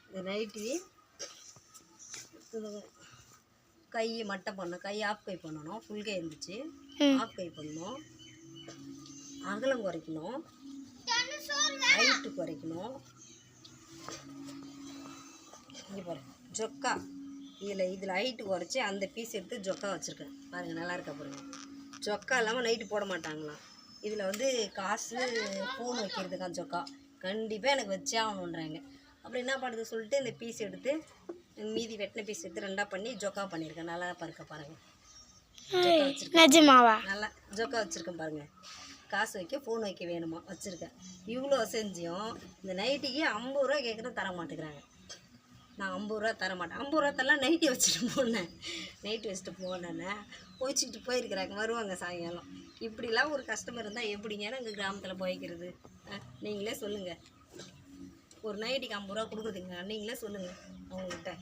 இந்த நைட்டி கை மட்டை பண்ணணும், கை ஆஃப் கை பண்ணணும். ஃபுல் கை இருந்துச்சு, ஆஃப் கை பண்ணணும். அகலம் குறைக்கணும், ஹைட்டு குறைக்கணும். இங்கே பாரு ஜொக்கா, இதில் ஹைட்டு குறைச்சி அந்த பீஸ் எடுத்து ஜொக்கா வச்சுருக்கேன் பாருங்கள், நல்லா இருக்கா பாருங்கள். ஜொக்கா இல்லாமல் நைட்டு போட மாட்டாங்களாம். இதில் வந்து காசு ஃபோன் வைக்கிறதுக்கான ஜொக்கா கண்டிப்பாக எனக்கு வச்சே ஆகணுன்றாங்க. அப்படி என்ன பண்ணுறது சொல்லிட்டு இந்த பீஸ் எடுத்து மீதி வெட்டின பீஸ் எடுத்து ரெண்டாக பண்ணி ஜொக்கா பண்ணியிருக்கேன். நல்லா பருக்க பாருங்கள், ஜொக்கா வச்சுருக்கேன். நல்லா ஜொக்கா வச்சுருக்கேன் பாருங்கள். காசு வைக்க ஃபோன் வைக்க வேணுமா வச்சுருக்கேன். இவ்வளோ செஞ்சியும் இந்த நைட்டிக்கு 50 ரூபா கேட்குறது தர மாட்டேங்கிறாங்க. நான் 50 ரூபா தர மாட்டேன். 50 ரூபா தரலாம் நைட்டி வச்சுட்டு போனேன். நைட்டி வச்சுட்டு போனேன்னே போய்ச்சிக்கிட்டு போயிருக்கிறாங்க, வருவாங்க சாயங்காலம். இப்படிலாம் ஒரு கஸ்டமர் இருந்தால் எப்படிங்க எங்கள் கிராமத்தில் போய்க்கிறது? நீங்களே சொல்லுங்கள். ஒரு நைட்டிக்கு 50 ரூபா கொடுக்குறதுங்க, நீங்களே சொல்லுங்கள் அவங்கக்கிட்ட.